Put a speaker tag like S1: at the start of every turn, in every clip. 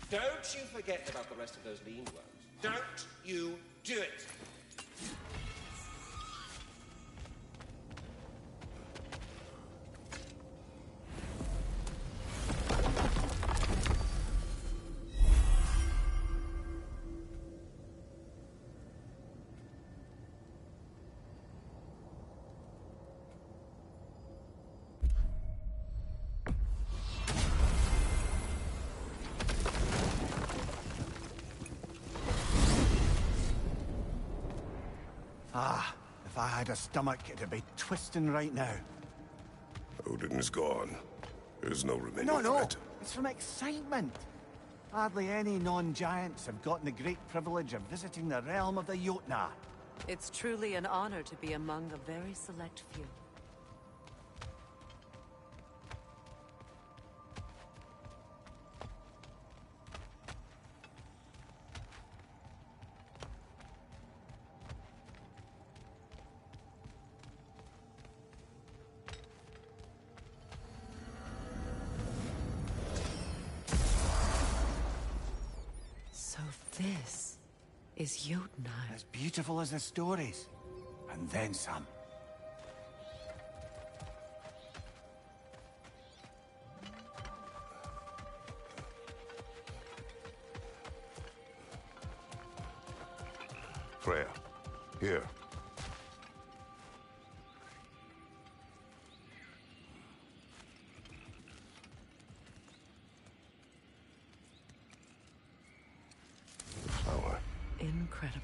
S1: Don't you forget about the rest of those lean ones. Don't you do it!
S2: Ah, if I had a stomach, it'd be twisting right now.
S3: Odin's gone. There's no remaining
S2: No,
S3: threat.
S2: it's from excitement. Hardly any non-giants have gotten the great privilege of visiting the realm of the Jotnar.
S4: It's truly an honor to be among a very select few. So this is Jotnar.
S2: As beautiful as the stories. And then some.
S3: Freya, here. The flower.
S4: Incredible.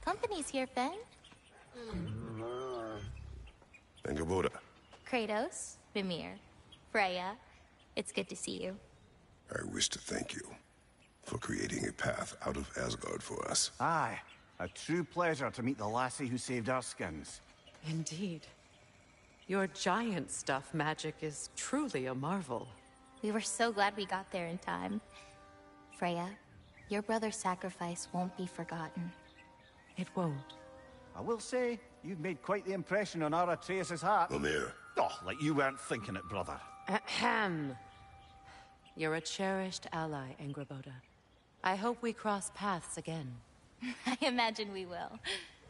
S5: Company's here, Fang.
S3: Angerboda.
S5: Kratos, Mimir, Freya. It's good to see you.
S3: I wish to thank you for creating a path out of Asgard for us.
S2: Aye, a true pleasure to meet the lassie who saved our skins.
S4: Indeed. Your giant stuff magic is truly a marvel.
S5: We were so glad we got there in time. Freya, your brother's sacrifice won't be forgotten.
S4: It won't.
S2: I will say, you've made quite the impression on our Atreus' heart.
S3: Mimir.
S2: Oh, like you weren't thinking it, brother.
S4: Ahem. You're a cherished ally, Angerboda. I hope we cross paths again.
S5: I imagine we will.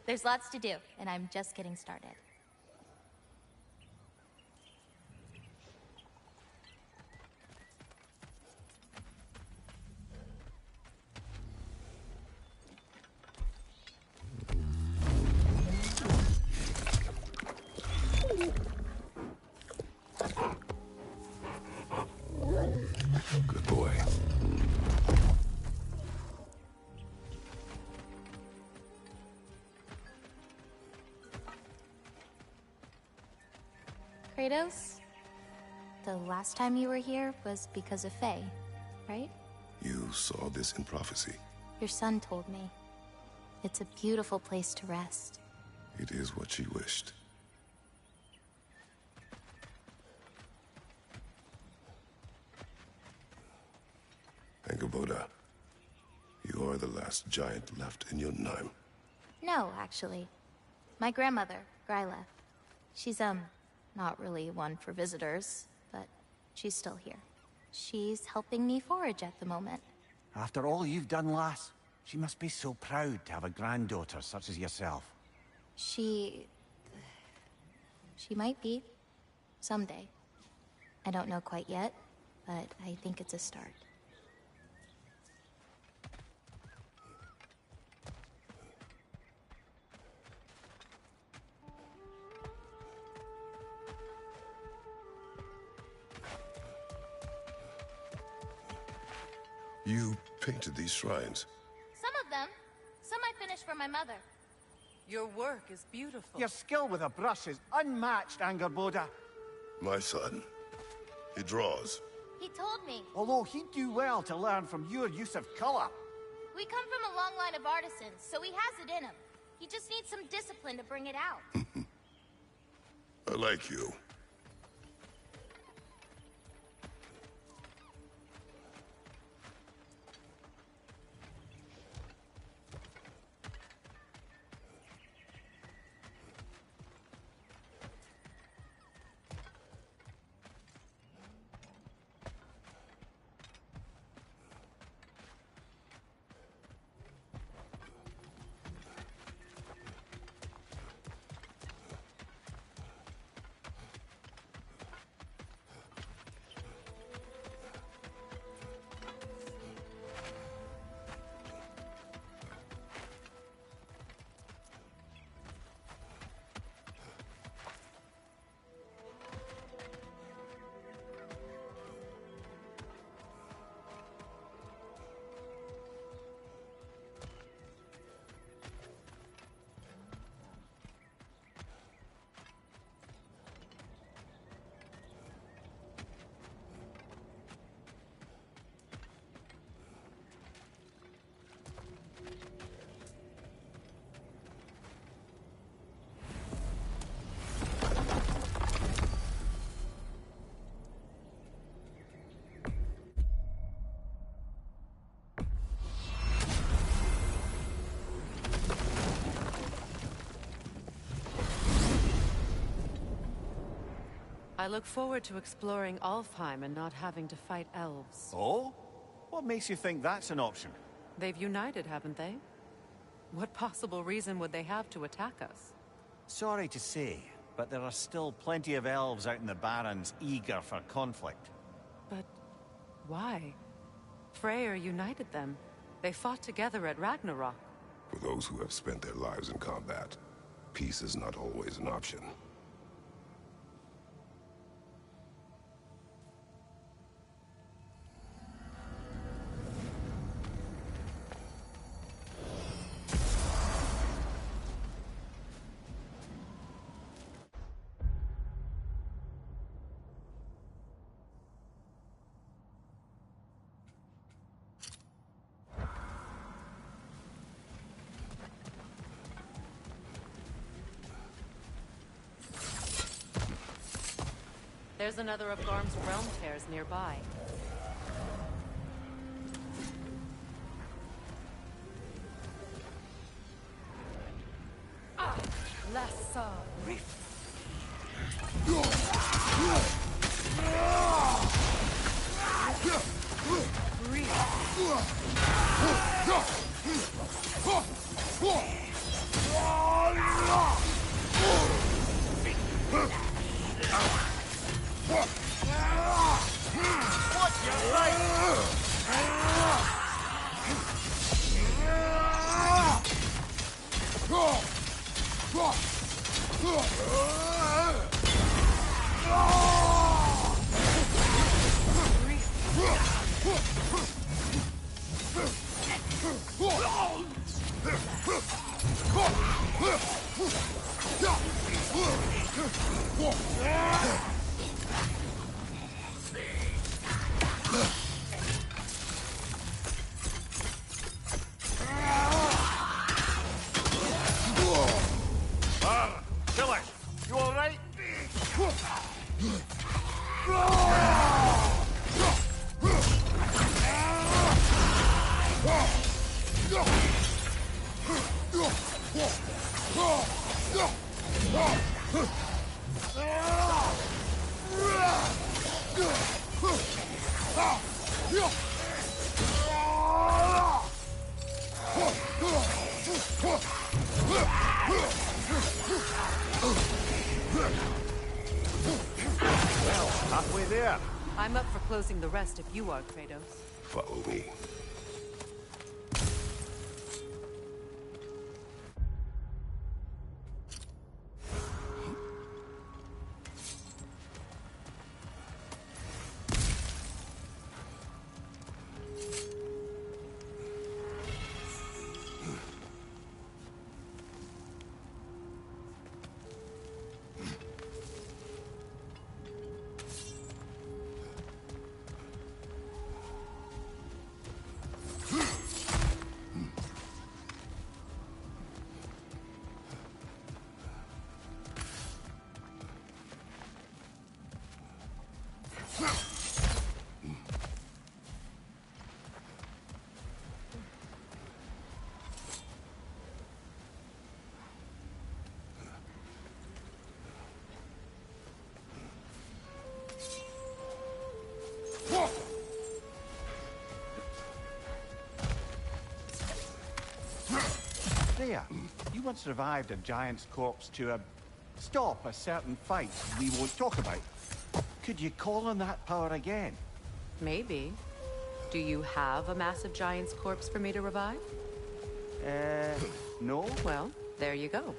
S5: There's lots to do, and I'm just getting started.
S3: Good boy.
S5: Kratos, the last time you were here was because of Faye, right?
S3: You saw this in prophecy.
S5: Your son told me. It's a beautiful place to rest.
S3: It is what she wished. Angerboda, you are the last giant left in Jotunheim.
S5: No, actually. My grandmother, Gryla. She's, not really one for visitors, but she's still here. She's helping me forage at the moment.
S2: After all you've done, lass, she must be so proud to have a granddaughter such as yourself.
S5: She might be. Someday. I don't know quite yet, but I think it's a start.
S3: You painted these shrines.
S5: Some of them. Some I finished for my mother.
S4: Your work is beautiful.
S2: Your skill with a brush is unmatched, Angerboda.
S3: My son, he draws.
S5: He told me.
S2: Although he'd do well to learn from your use of color.
S5: We come from a long line of artisans, so he has it in him. He just needs some discipline to bring it out.
S3: I like you.
S4: I look forward to exploring Alfheim and not having to fight elves.
S2: Oh? What makes you think that's an option?
S4: They've united, haven't they? What possible reason would they have to attack us?
S2: Sorry to say, but there are still plenty of elves out in the Barrens eager for conflict.
S4: But why? Freyr united them. They fought together at Ragnarok.
S3: For those who have spent their lives in combat, peace is not always an option.
S4: There's another of Garm's realm tears nearby. Lassa Rift.
S2: Halfway there.
S4: I'm up for closing the rest if you are, Kratos.
S3: Follow me.
S2: There. You once revived a giant's corpse to stop a certain fight we won't talk about. Could you call on that power again?
S4: Maybe. Do you have a massive giant's corpse for me to revive?
S2: No?
S4: Well, there you go.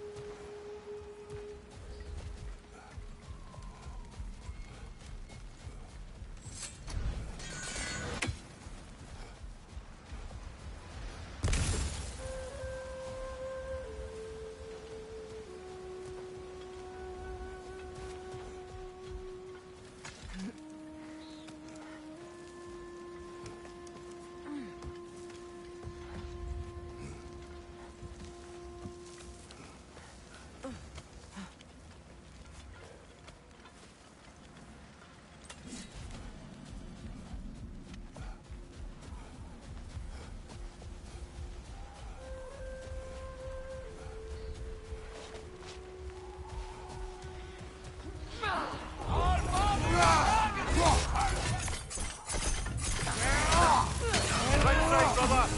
S6: Behind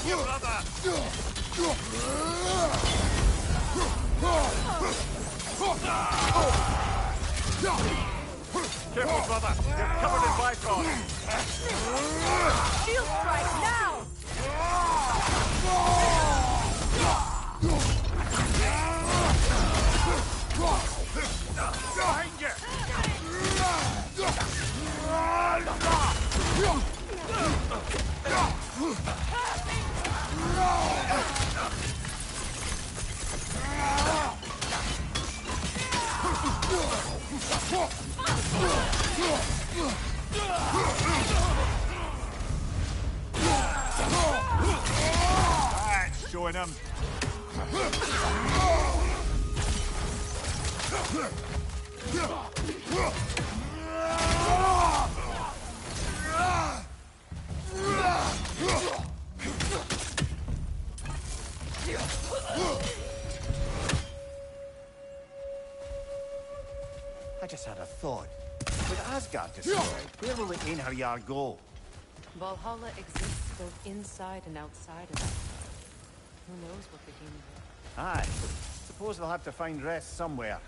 S6: you, brother!
S2: Careful, brother. You're covered in bypass.
S4: Shield strike now!
S6: Behind you!
S2: That's showing him. I just had a thought. With Asgard destroyed, where will the Einherjar go?
S4: Valhalla exists both inside and outside of Asgard. Who knows what the demon will.
S2: Aye. Suppose they'll have to find rest somewhere.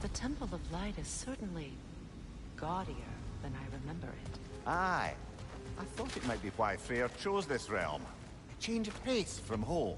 S4: The Temple of Light is certainly gaudier than I remember it.
S2: Aye. I thought it might be why Freyr chose this realm. A change of pace from home.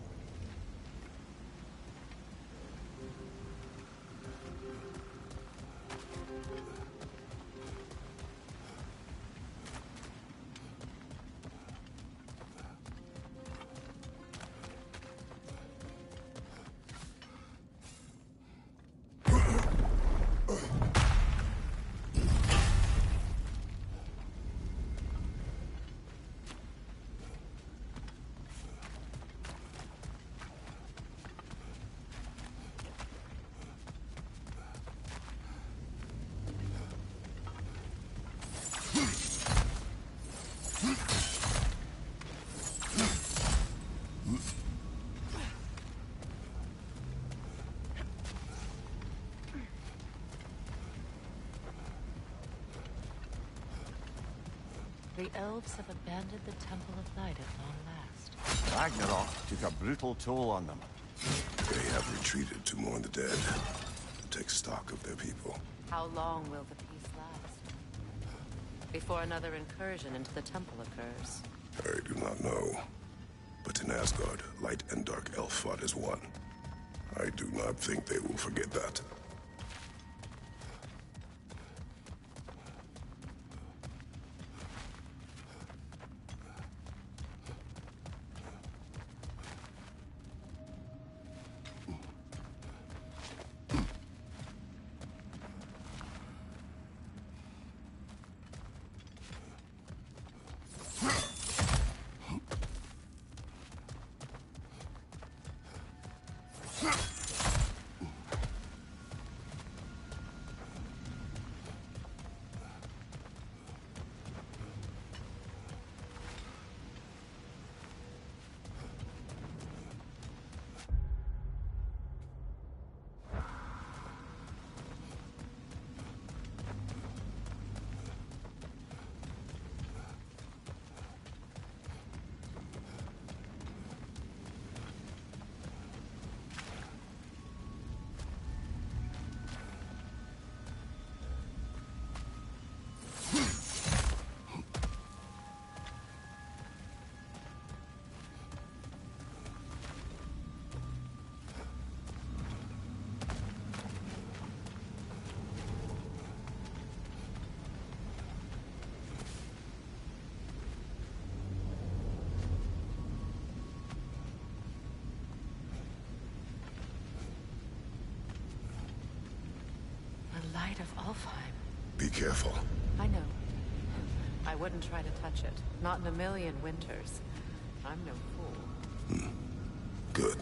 S4: The elves have abandoned the Temple of Light at long last.
S2: Ragnarok took a brutal toll on them.
S3: They have retreated to mourn the dead, to take stock of their people.
S4: How long will the peace last? Before another incursion into the temple occurs.
S3: I do not know. But in Asgard, light and dark elf fought as one. I do not think they will forget that.
S4: Alfheim.
S3: Be careful.
S4: I know. I wouldn't try to touch it. Not in a million winters. I'm no fool.
S3: Good.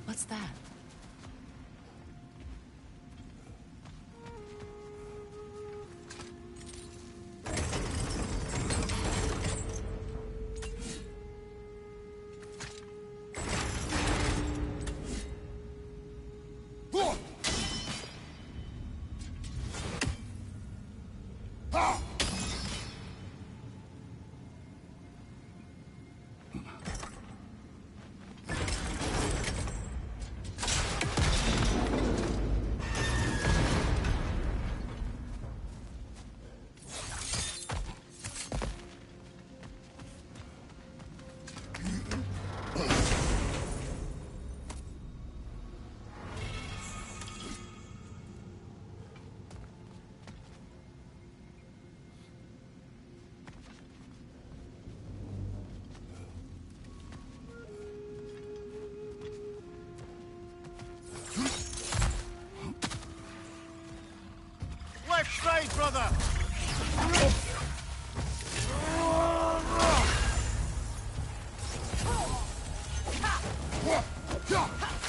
S4: What's that?
S2: Left side, brother!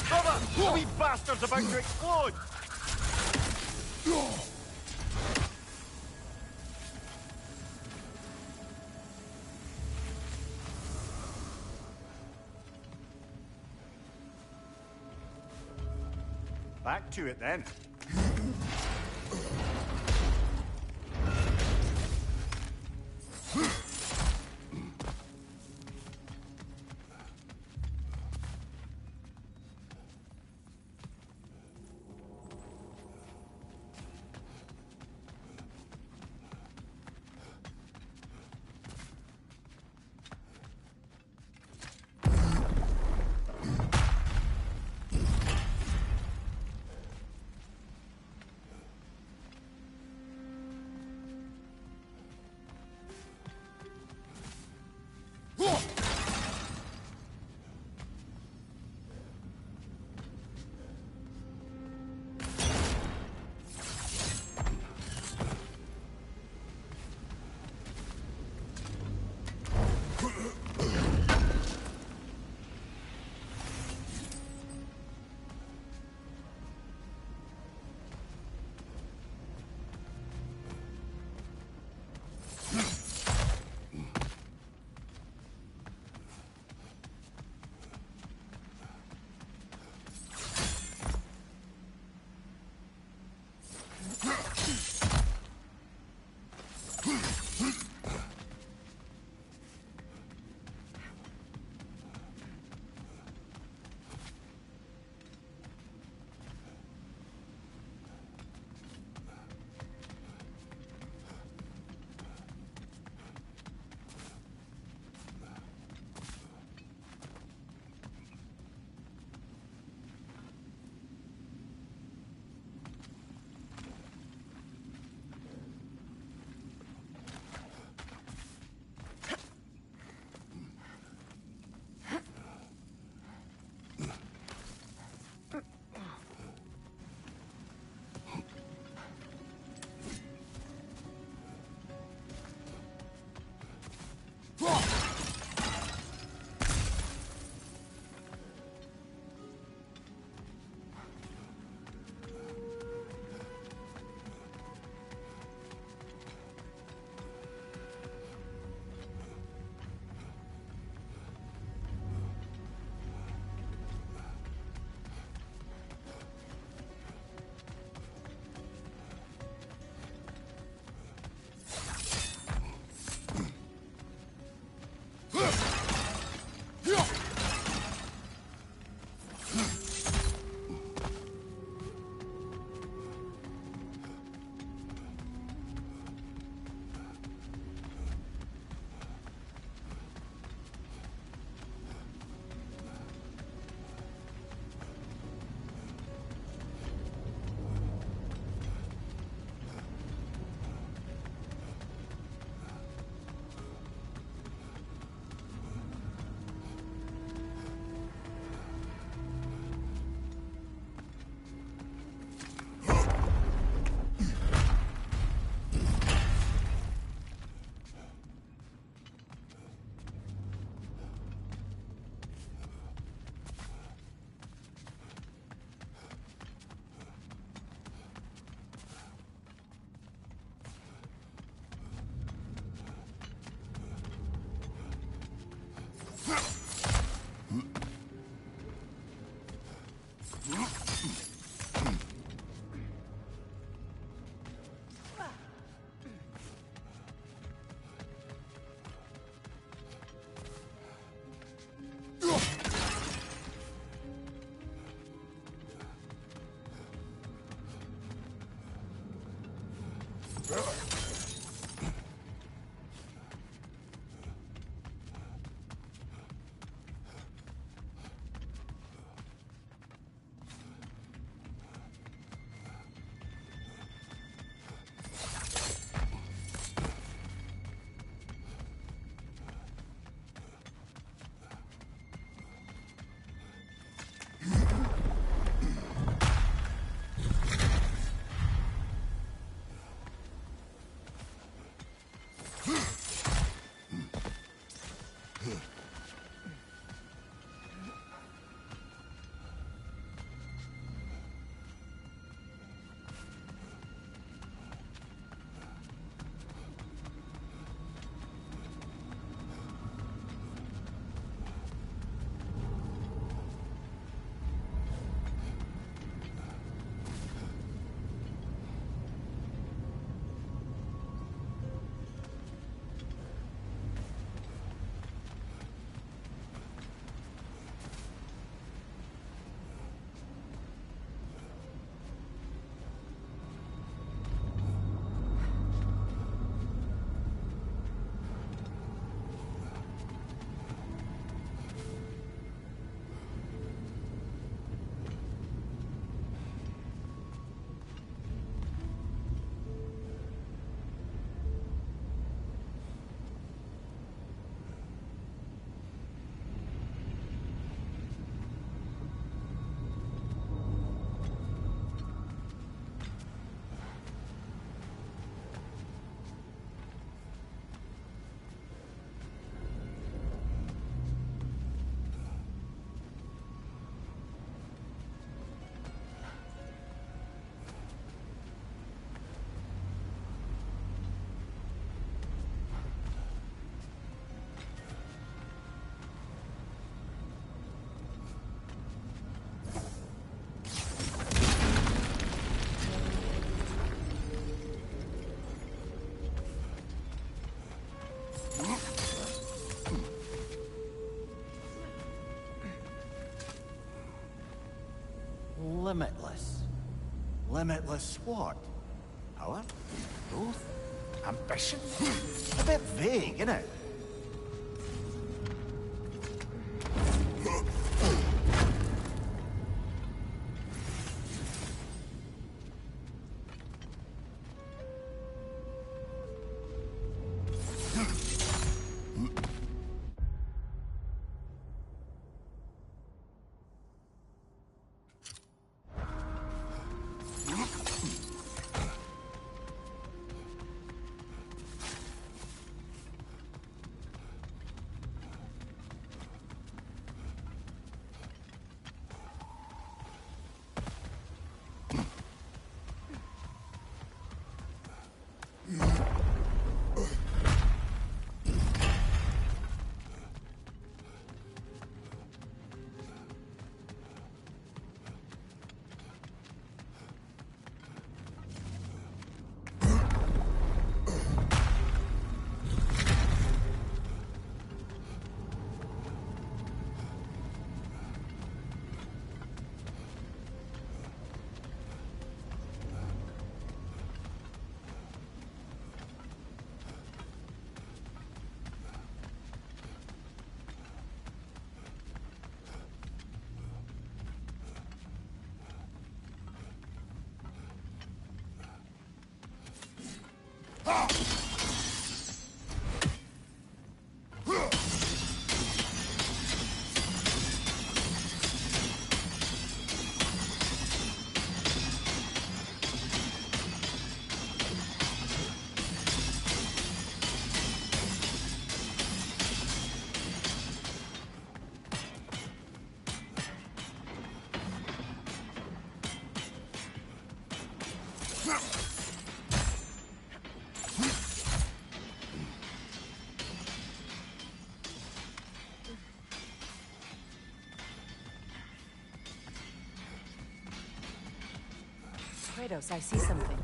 S2: Cover! The wee bastard's about to explode! Back to it then. Limitless. Limitless what? Power? Growth? Ambition? A bit vague, isn't it?
S4: Kratos, I see something.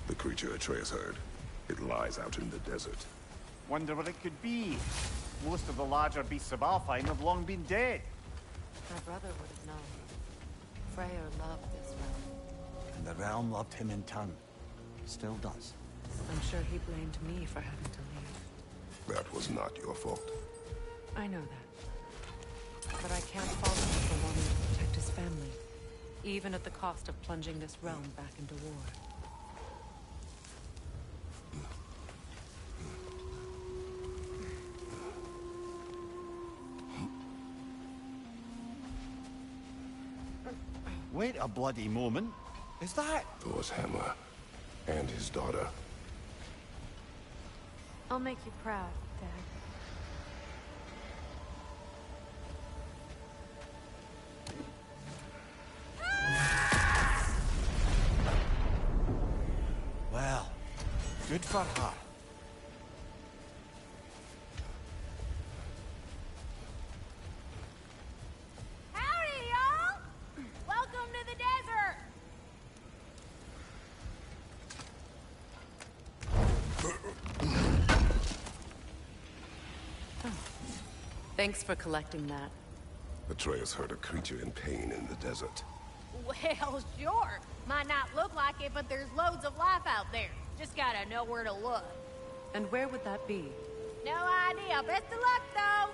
S3: The creature Atreus heard. It lies out in the desert.
S2: Wonder what it could be. Most of the larger beasts of Alfheim have long been dead.
S4: My brother would have known. Freyr loved this realm.
S2: And the realm loved him in turn. Still does.
S4: I'm sure he blamed me for having to leave.
S3: That was not your fault.
S4: I know that. But I can't fault him for wanting to protect his family, even at the cost of plunging this realm back into war.
S2: Wait a bloody moment. Is that?
S3: Thor's hammer. And his daughter.
S4: I'll make you proud, Dad.
S2: Well, good for her.
S5: Howdy, y'all! Welcome to the desert!
S4: Thanks for collecting that.
S3: Atreus heard a creature in pain in the desert.
S5: Well, sure. Might not look like it, but there's loads of life out there. Just gotta know where to look.
S4: And where would that be?
S5: No idea. Best of luck, though!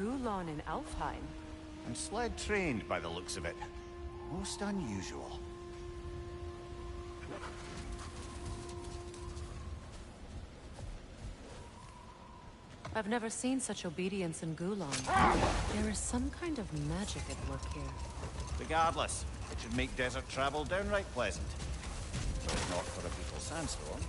S4: Gulon in Alfheim.
S2: And sled trained by the looks of it. Most unusual.
S4: I've never seen such obedience in Gulon. There is some kind of magic at work here.
S2: Regardless, it should make desert travel downright pleasant. But if not for a brutal sandstorm.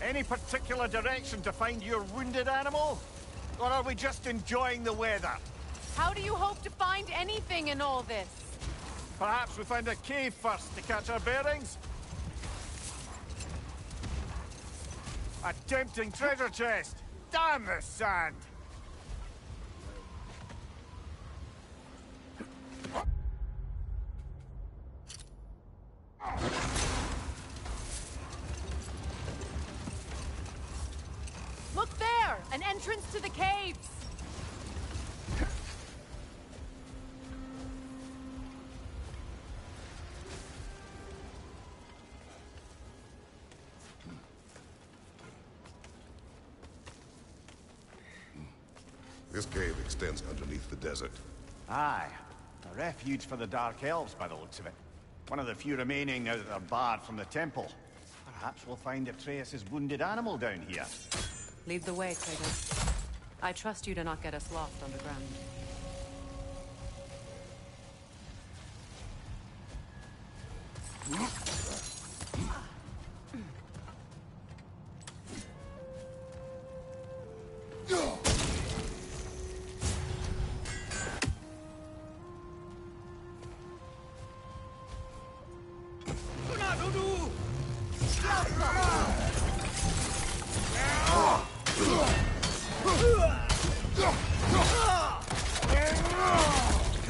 S2: Any particular direction to find your wounded animal? Or are we just enjoying the weather?
S4: How do you hope to find anything in all this?
S2: Perhaps we find a cave first to catch our bearings? A tempting treasure chest! Damn this sand!
S4: Look there! An entrance to the caves!
S3: This cave extends underneath the desert.
S2: Aye. A refuge for the Dark Elves by the looks of it. One of the few remaining out that are barred from the temple. Perhaps we'll find Atreus' wounded animal down here.
S4: Lead the way, Kratos. I trust you to not get us lost underground.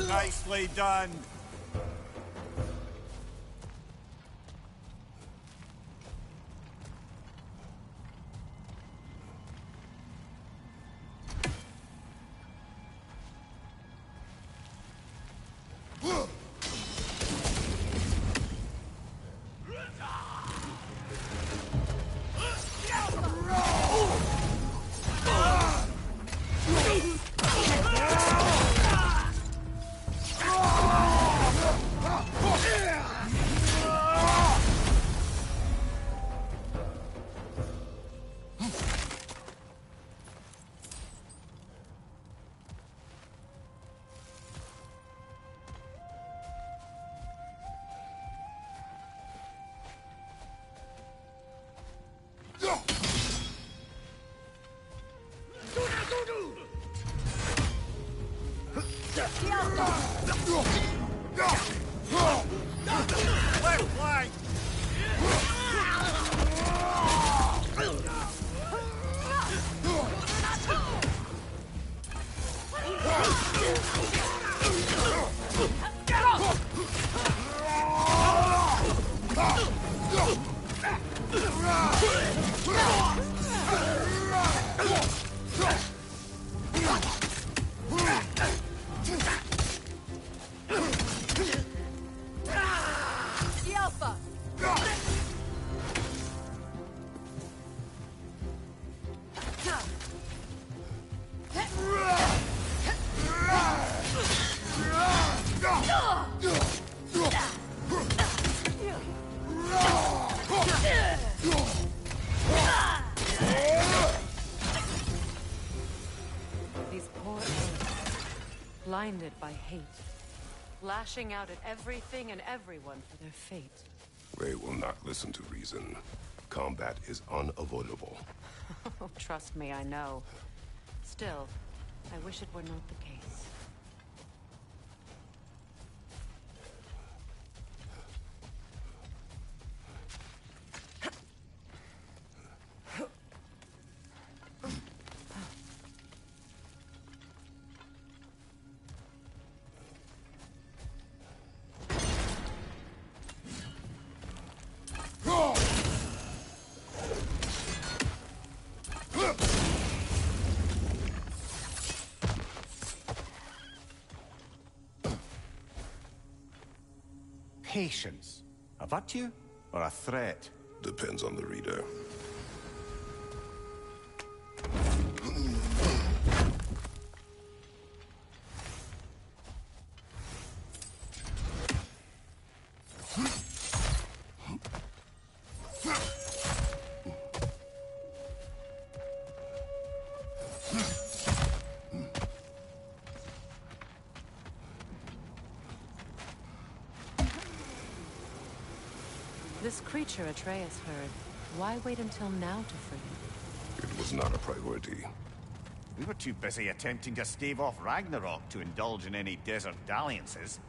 S2: Nicely done. Left flank!
S4: These poor elves, blinded by hate, lashing out at everything and everyone for their fate.
S3: They will not listen to reason. Combat is unavoidable.
S4: Oh, trust me, I know. Still, I wish it were not the case.
S2: patience a virtue or a threat?
S3: Depends on the reader.
S4: This creature Atreus heard, why wait until now to free him?
S3: It was not a priority.
S2: We were too busy attempting to stave off Ragnarok to indulge in any desert dalliances.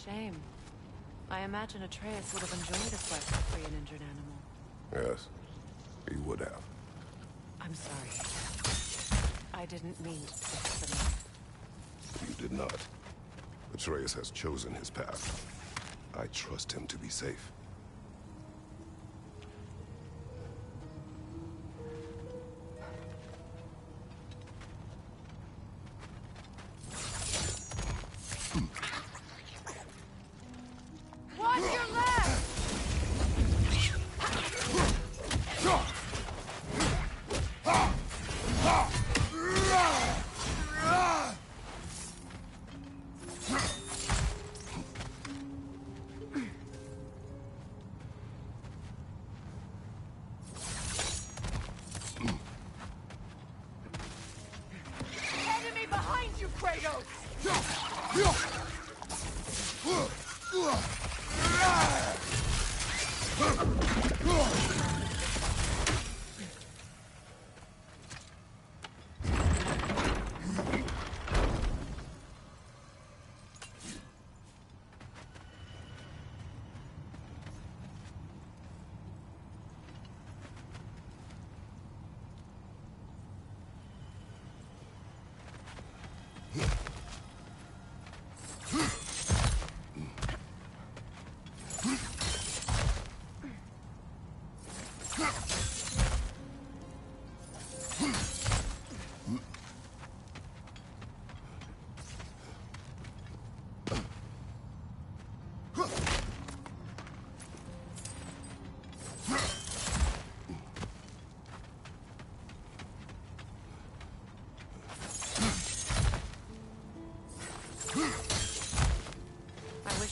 S4: Shame. I imagine Atreus would have enjoyed a quest to free an injured animal.
S3: Yes, he would have.
S4: I'm sorry. I didn't mean to twist the knife.
S3: You did not. Atreus has chosen his path. I trust him to be safe.
S4: Watch your left! Enemy behind you, Kratos!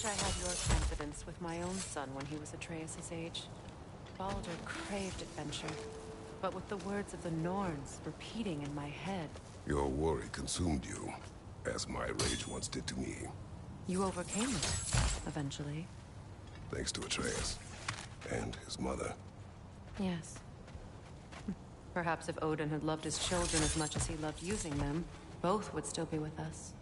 S4: I had your confidence with my own son when he was Atreus' age. Baldur craved adventure, but with the words of the Norns repeating in my head.
S3: Your worry consumed you, as my rage once did to me.
S4: You overcame it, eventually.
S3: Thanks to Atreus. And his mother.
S4: Yes. Perhaps if Odin had loved his children as much as he loved using them, both would still be with us.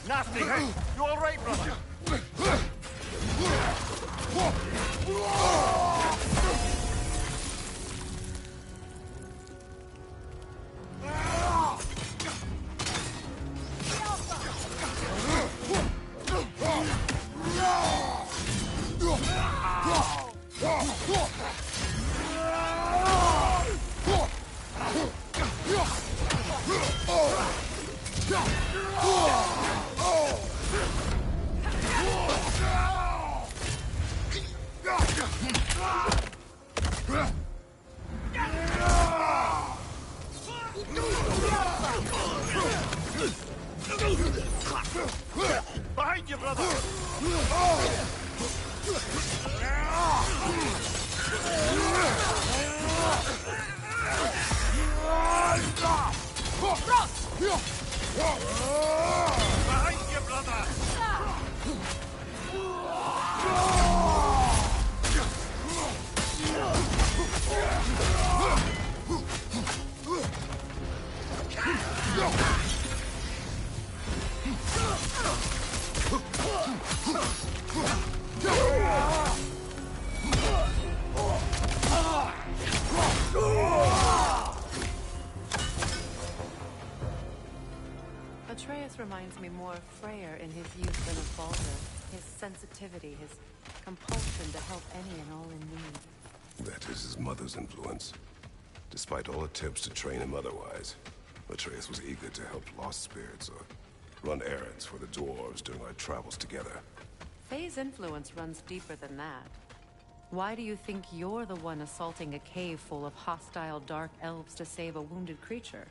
S2: Nasty, hey? You all right, brother? Behind you, brother! Behind you, brother!
S4: Atreus reminds me more of Freyr in his youth than of Baldur. His sensitivity, his compulsion to help any and all in need.
S3: That is his mother's influence. Despite all attempts to train him otherwise, Atreus was eager to help lost spirits or run errands for the dwarves during our travels together.
S4: Faye's influence runs deeper than that. Why do you think you're the one assaulting a cave full of hostile dark elves to save a wounded creature?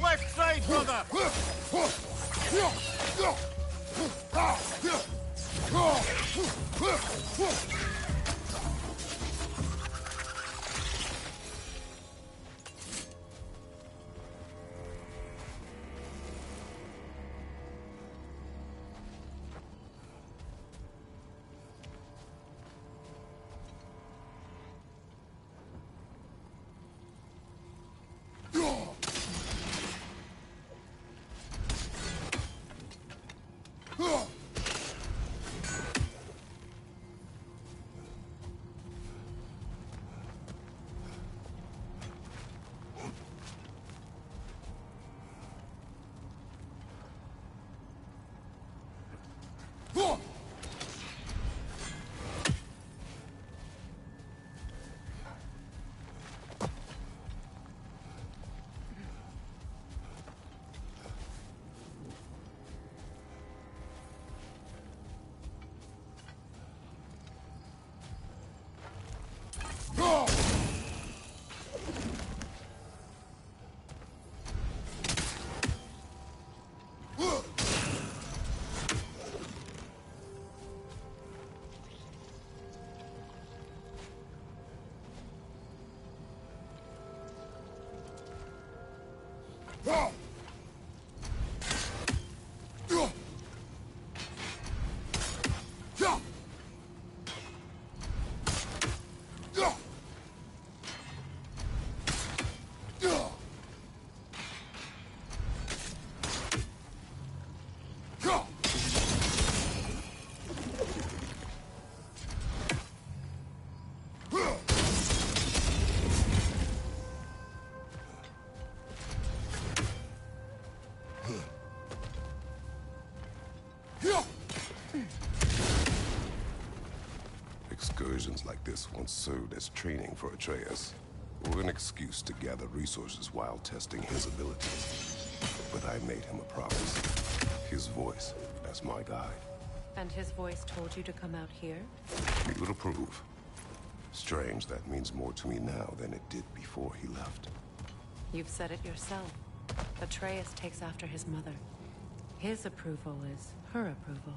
S2: Left side, brother!
S3: Excursions like this once served as training for Atreus, or an excuse to gather resources while testing his abilities. But I made him a promise. His voice as my guide.
S4: And his voice told you to come out here?
S3: He would approve. Strange that means more to me now than it did before he left.
S4: You've said it yourself. Atreus takes after his mother. His approval is her approval.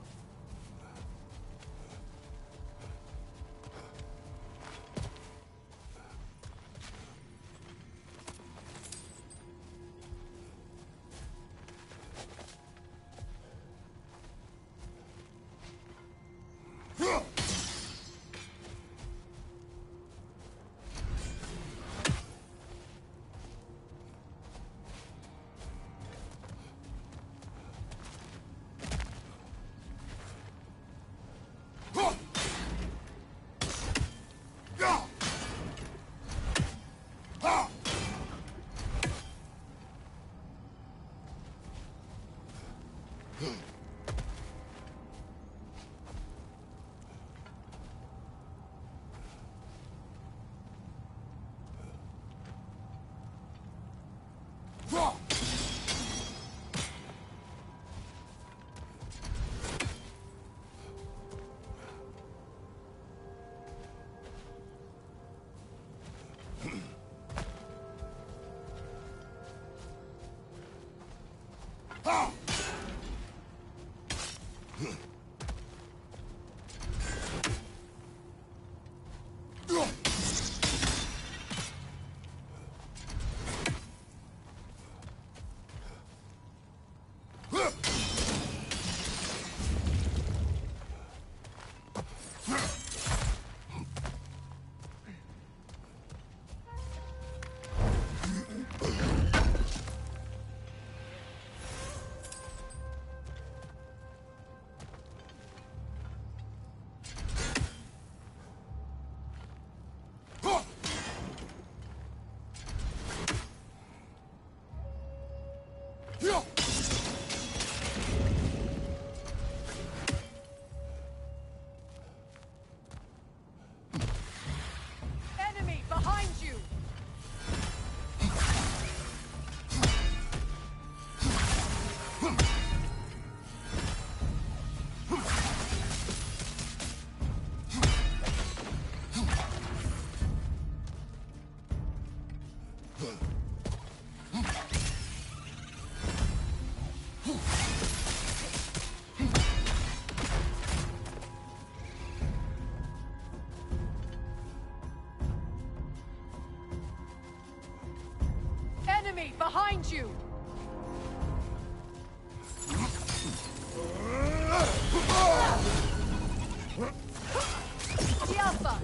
S4: Behind you! The Alpha!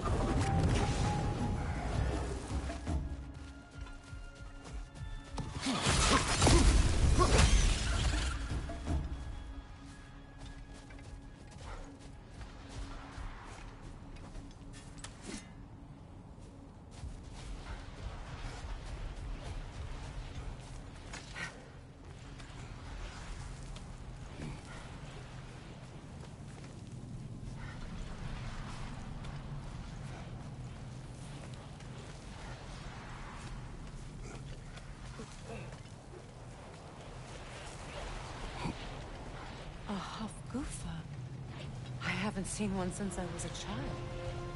S4: I haven't seen one since I was a child.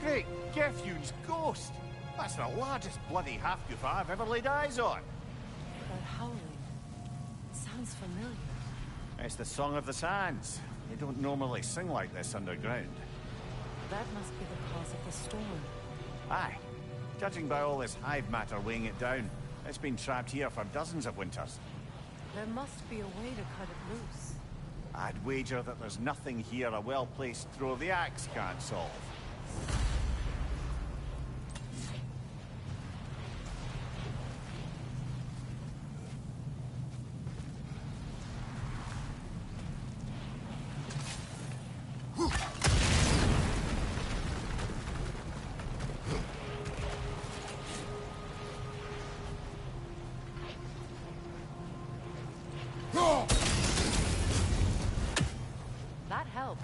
S2: Great Gefyun's ghost! That's the largest bloody half-goof I've ever laid eyes on.
S4: That howling sounds familiar.
S2: It's the Song of the Sands. They don't normally sing like this underground.
S4: That must be the cause of the storm.
S2: Aye. Judging by all this hive matter weighing it down, it's been trapped here for dozens of winters.
S4: There must be a way to cut it loose.
S2: I'd wager that there's nothing here a well-placed throw of the axe can't solve.
S4: That helped.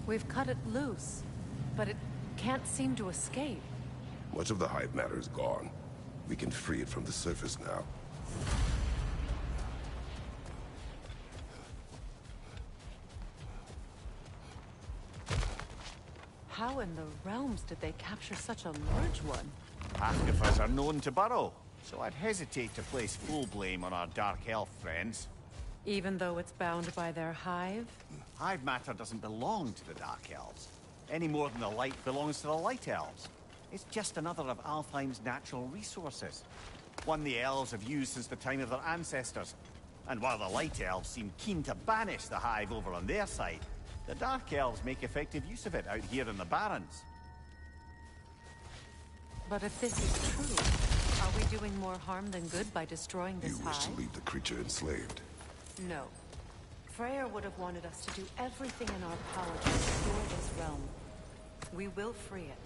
S4: We've cut it loose, but it can't seem to escape.
S3: Much of the hive matter is gone. We can free it from the surface now.
S4: How in the realms did they capture such a large one?
S2: Half-Gifas are known to burrow, so I'd hesitate to place full blame on our Dark Elf friends.
S4: Even though it's bound by their hive?
S2: Hive matter doesn't belong to the Dark Elves, any more than the light belongs to the Light Elves. It's just another of Alfheim's natural resources. One the elves have used since the time of their ancestors. And while the Light Elves seem keen to banish the hive over on their side, the Dark Elves make effective use of it out here in the Barrens.
S4: But if this is true, are we doing more harm than good by destroying this
S3: You
S4: hive?
S3: wish to leave the creature enslaved.
S4: No. Freyr would have wanted us to do everything in our power to restore this realm. We will free it.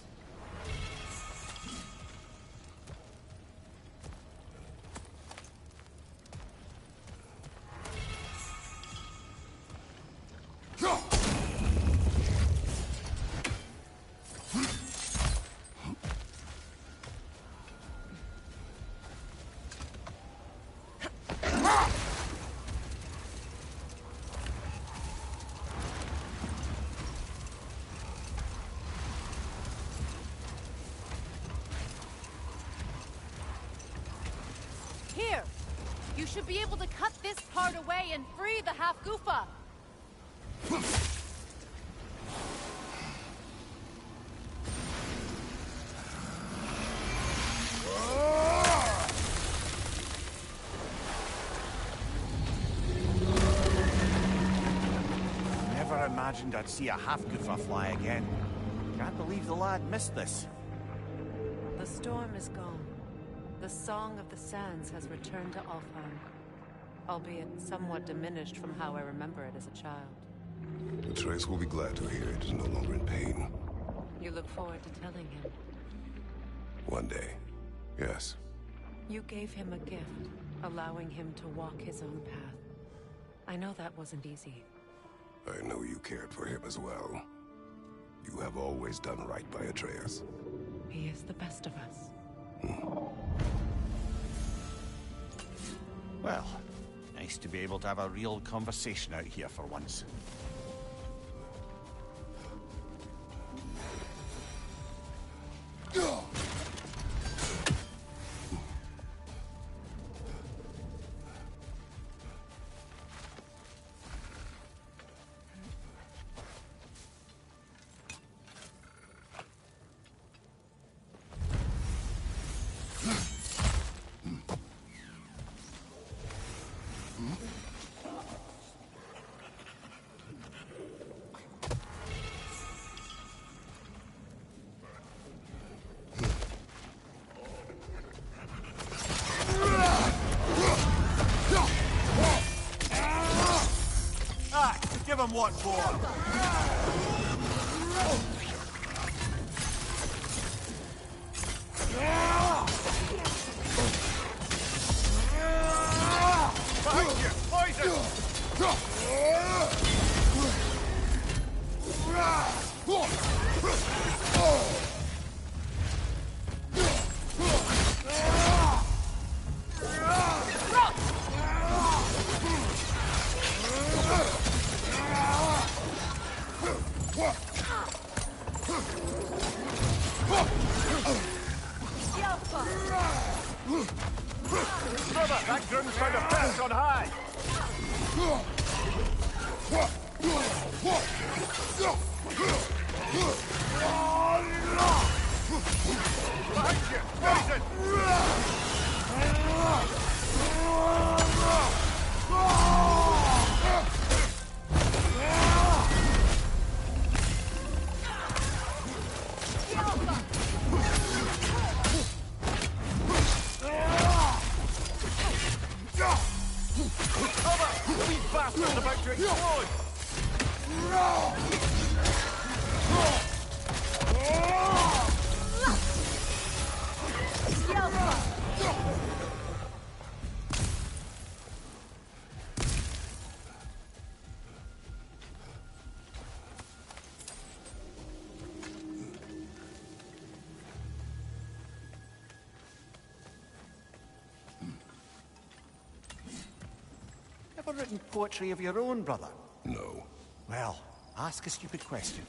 S6: Here! You should be able to cut this part away and free the half-goofa!
S2: Never imagined I'd see a half-Goofa fly again. Can't believe the lad missed this.
S4: The storm is gone. The Song of the Sands has returned to Alfheim, albeit somewhat diminished from how I remember it as a child.
S3: Atreus will be glad to hear it is no longer in pain.
S4: You look forward to telling him.
S3: One day, yes.
S4: You gave him a gift, allowing him to walk his own path. I know that wasn't easy.
S3: I know you cared for him as well. You have always done right by Atreus.
S4: He is the best of us.
S2: Well, nice to be able to have a real conversation out here for once. Give him what for! Behind you! Poison! Brother, that groom's trying to pass on high! Behind you! Poison! Cover! These bastards about to explode! Ever written poetry of your own, brother?
S3: No.
S2: Well, ask a stupid question.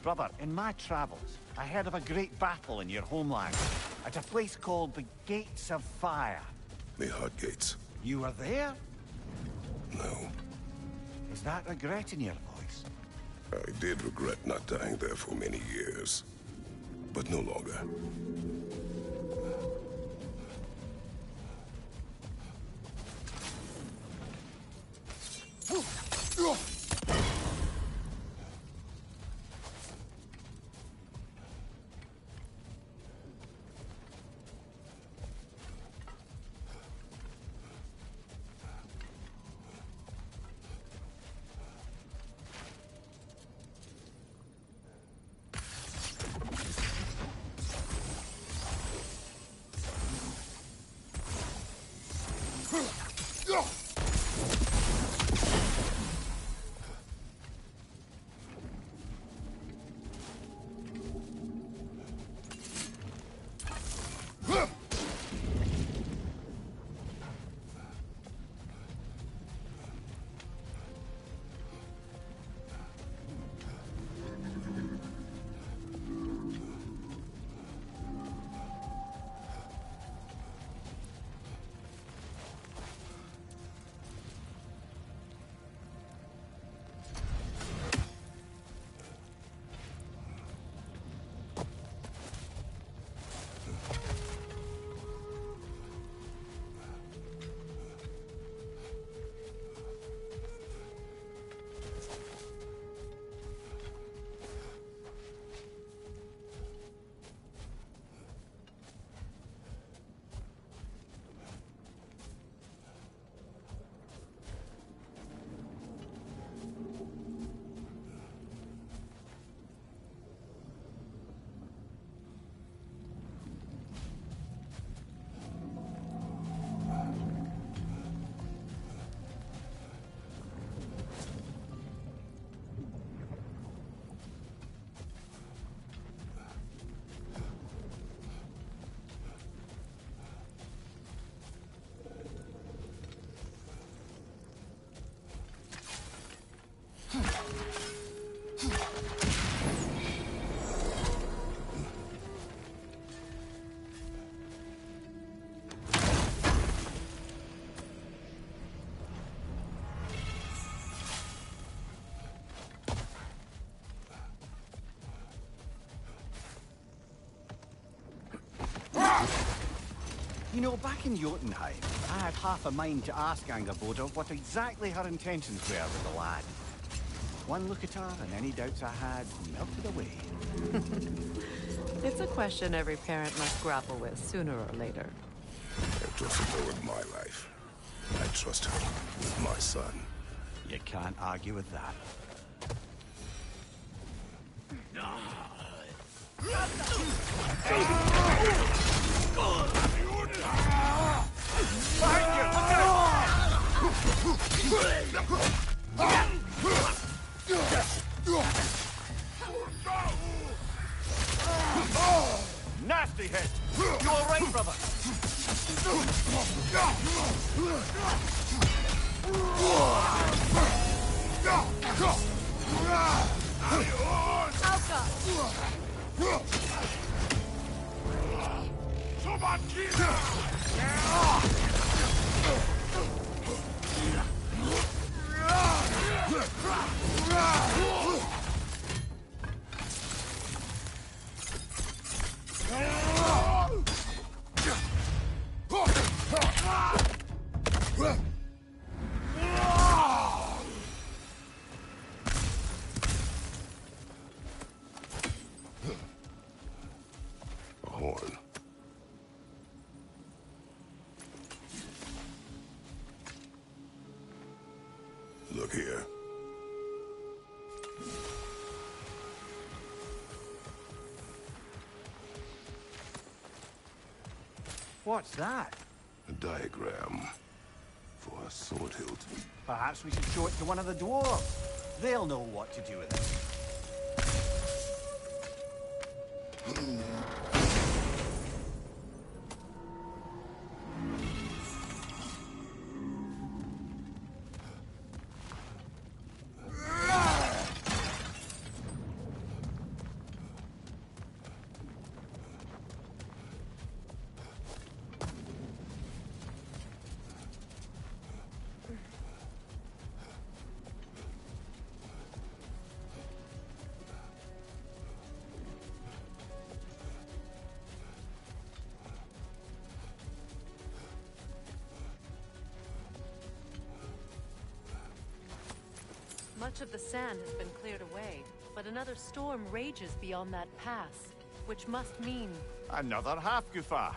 S2: Brother, in my travels, I heard of a great battle in your homeland, at a place called the Gates of Fire.
S3: The Hut Gates.
S2: You were there?
S3: No.
S2: Is that regret in your voice?
S3: I did regret not dying there for many years. But no longer.
S2: You know, back in Jotunheim, I had half a mind to ask Angerboda what exactly her intentions were with the lad. One look at her, and any doubts I had melted away.
S4: It's a question every parent must grapple with sooner or later.
S3: I trusted her with my life. I trust her with my son.
S2: You can't argue with that. Nasty hit! You all right, brother?
S3: Alka!
S2: What's that?
S3: A diagram for a sword hilt.
S2: Perhaps we should show it to one of the dwarves. They'll know what to do with it.
S4: Much of the sand has been cleared away, but another storm rages beyond that pass, which must mean...
S2: Another half-goofa.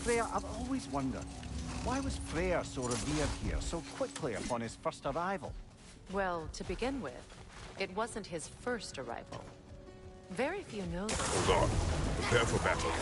S2: Freya, I've always wondered, why was Freyr so revered here so quickly upon his first arrival?
S4: Well, to begin with, it wasn't his first arrival. Very few know this.
S3: Hold on. Prepare for battle.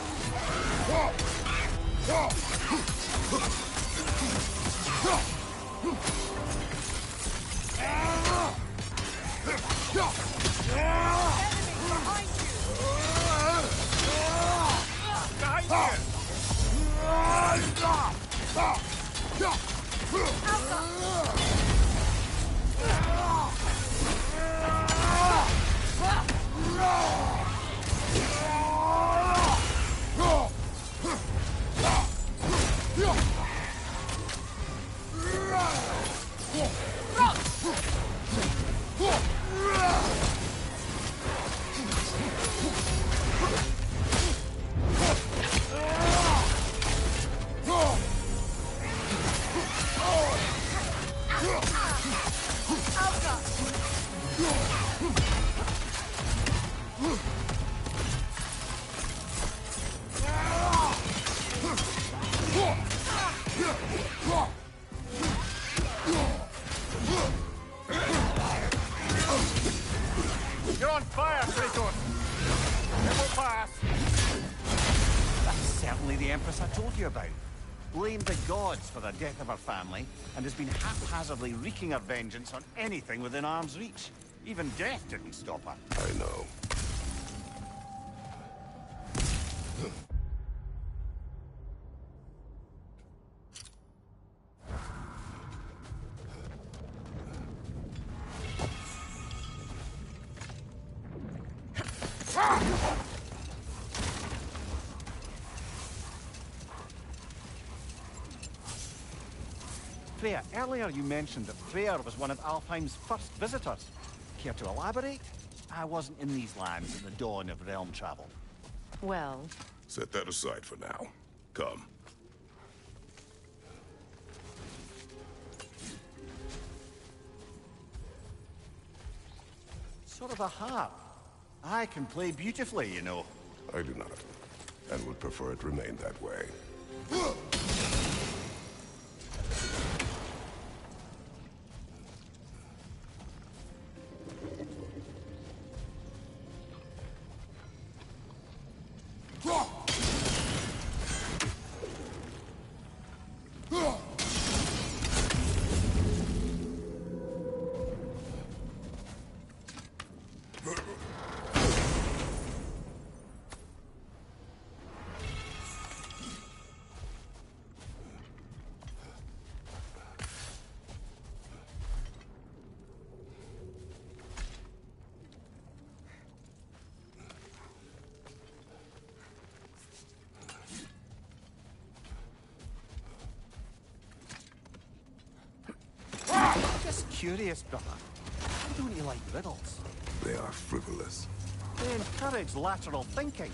S2: You're on fire, Kratos! It will pass! That's certainly the Empress I told you about. Blamed the gods for the death of her family, and has been haphazardly wreaking her vengeance on anything within arm's reach. Even death didn't stop her.
S3: I know.
S2: Freya, earlier you mentioned that Freyr was one of Alfheim's first visitors. Care to elaborate? I wasn't in these lands at the dawn of realm travel.
S4: Well,
S3: Set that aside for now. Come.
S2: Sort of a harp. I can play beautifully, you know.
S3: I do not, and would prefer it remain that way.
S2: Just curious, brother. Why don't you like riddles?
S3: They are frivolous.
S2: They encourage lateral thinking.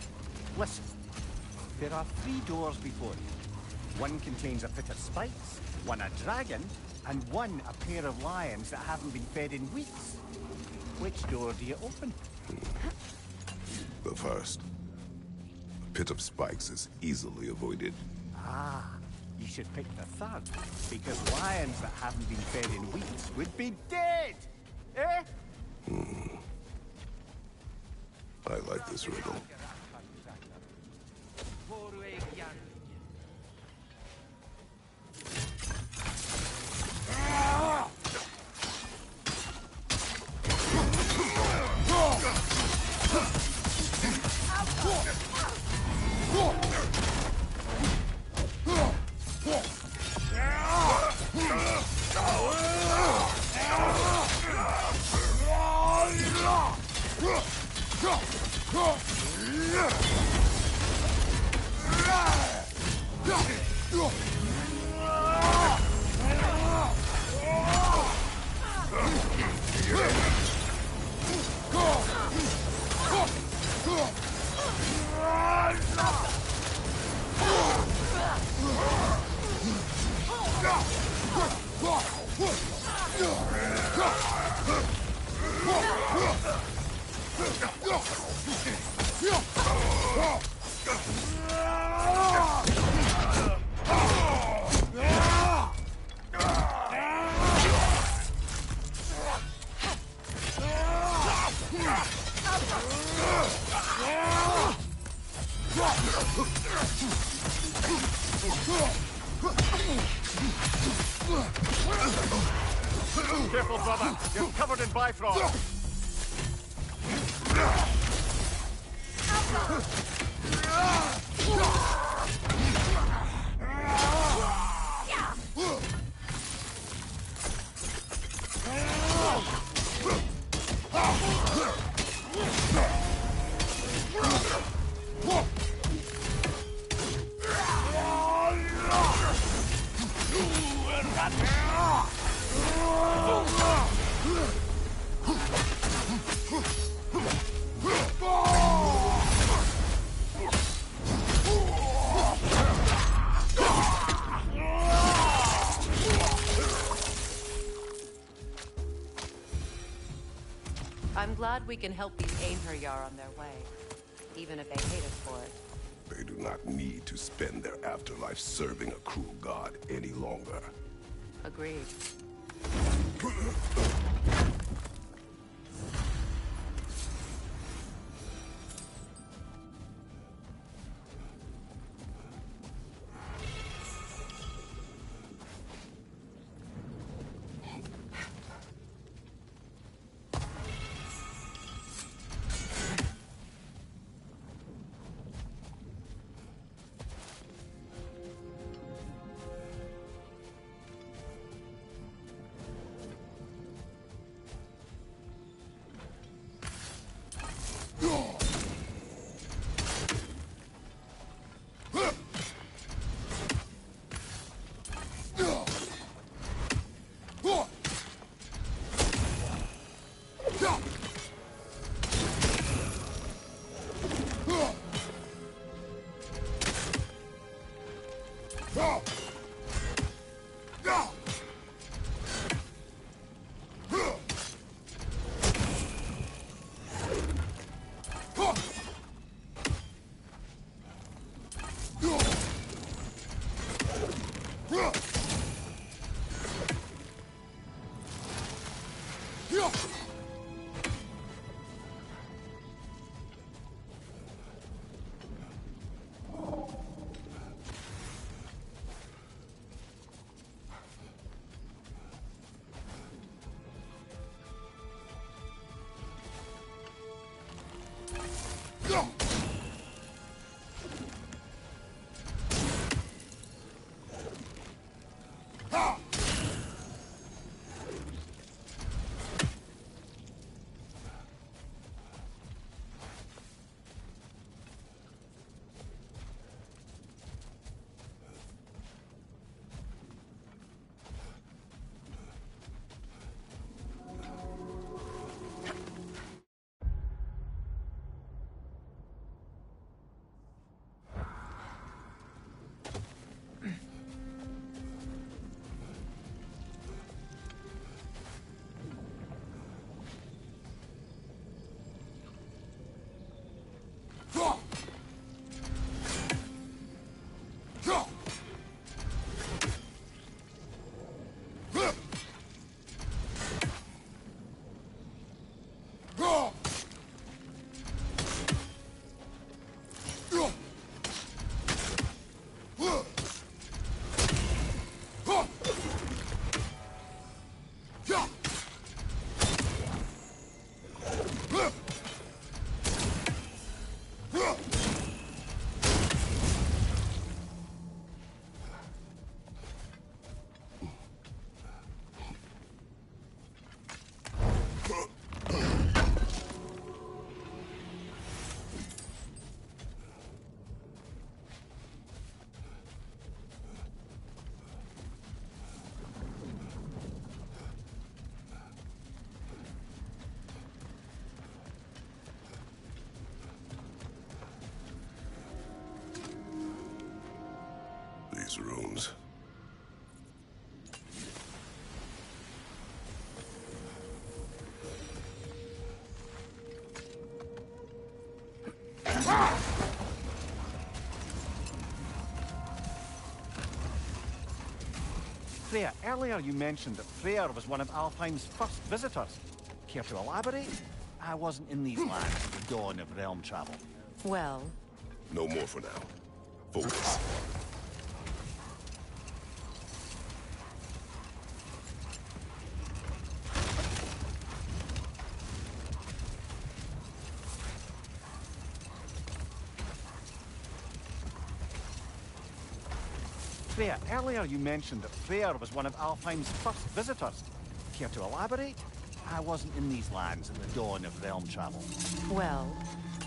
S2: Listen, there are 3 doors before you. One contains a pit of spikes, one a dragon, and one a pair of lions that haven't been fed in weeks. Which door do you open?
S3: The first. A pit of spikes is easily avoided.
S2: Ah, you should pick the third, because lions that haven't been fed in weeks would be dead! Eh?
S3: I like this riddle.
S2: Careful, brother. You're covered in bifrost.
S4: I'm glad we can help these Einherjar on their way, even if they hate us for it.
S3: They do not need to spend their afterlife serving a cruel god any longer.
S4: Agreed.
S2: Freya, earlier you mentioned that Freyr was one of Alfheim's first visitors. Care to elaborate? I wasn't in these lands at the dawn of realm travel.
S4: Well,
S3: No more for now. Focus.
S2: Freya, earlier you mentioned that Freyr was one of Alfheim's first visitors. Care to elaborate? I wasn't in these lands at the dawn of realm travel.
S4: well,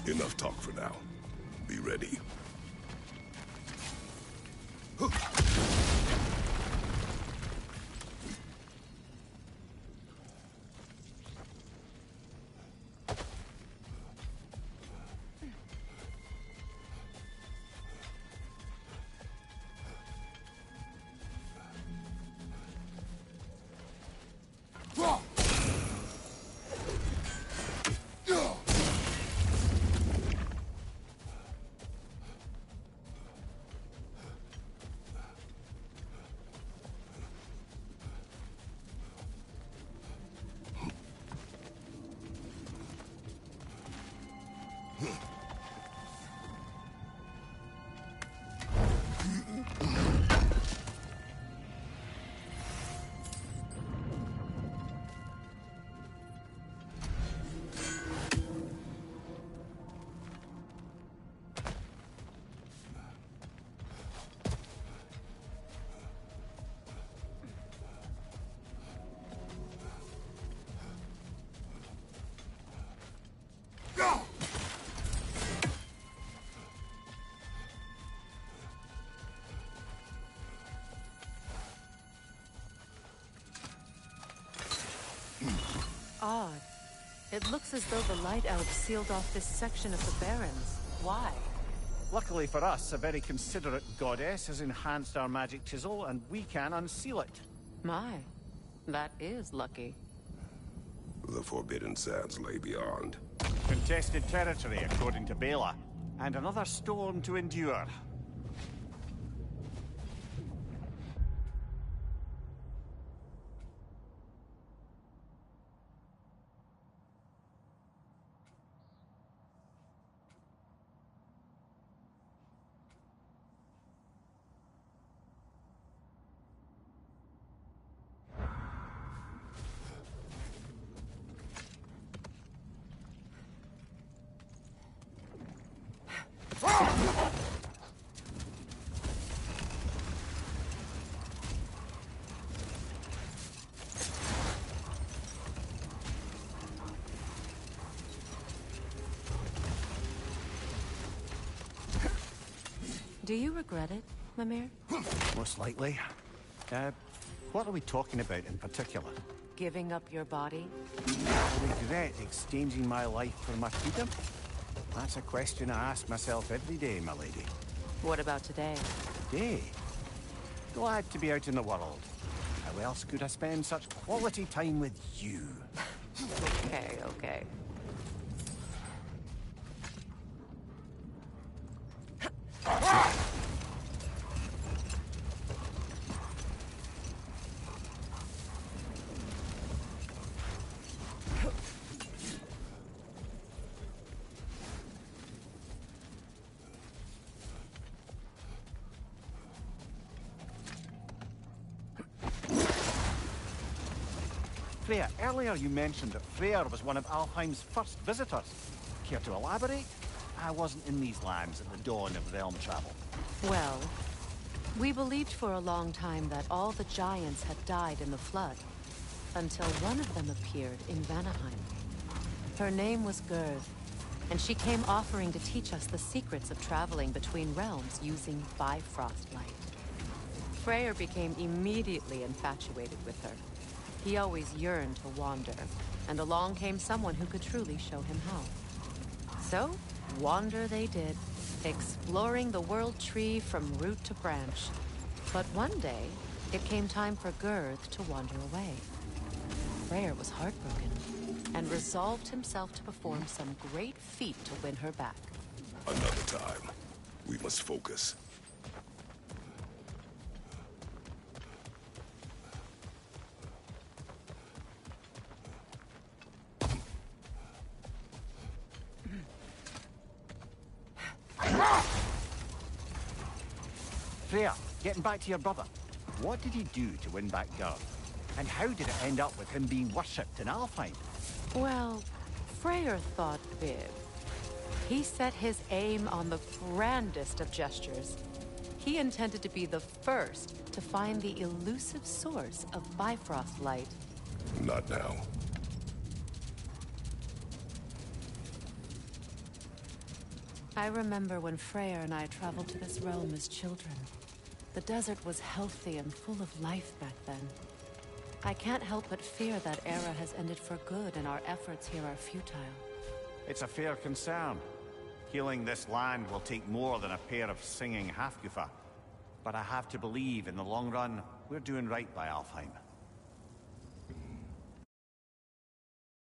S3: Enough talk for now. Be ready.
S4: odd. It looks as though the Light Elves sealed off this section of the Barrens. Why?
S2: Luckily for us, a very considerate goddess has enhanced our magic chisel, and we can unseal it.
S4: My, that is lucky.
S3: The Forbidden Sands lay beyond.
S2: Contested territory, according to Bela, and another storm to endure.
S4: Do you regret it, Mimir?
S2: Most likely. What are we talking about in particular?
S4: Giving up your body?
S2: I regret exchanging my life for my freedom? That's a question I ask myself every day, my lady.
S4: What about today?
S2: Today? Glad to be out in the world. How else could I spend such quality time with you?
S4: Okay, okay.
S2: Freya, earlier you mentioned that Freyr was one of Alfheim's first visitors. Care to elaborate? I wasn't in these lands at the dawn of realm travel.
S4: Well, we believed for a long time that all the giants had died in the flood, until one of them appeared in Vanaheim. Her name was Gerd, and she came offering to teach us the secrets of traveling between realms using Bifrost light. Freyr became immediately infatuated with her. He always yearned to wander, and along came someone who could truly show him how. So, wander they did, exploring the world tree from root to branch. But one day, it came time for Gerd to wander away. Freyr was heartbroken, and resolved himself to perform some great feat to win her back.
S3: Another time. We must focus.
S2: Freya, getting back to your brother. What did he do to win back Gerd? And how did it end up with him being worshipped in Alfheim?
S4: Well, Freyr thought big. He set his aim on the grandest of gestures. He intended to be the first to find the elusive source of Bifrost light.
S3: Not now.
S4: I remember when Freyr and I traveled to this realm as children. The desert was healthy and full of life back then. I can't help but fear that era has ended for good and our efforts here are futile.
S2: It's a fair concern. Healing this land will take more than a pair of singing Halfgufa. But I have to believe in the long run, we're doing right by Alfheim.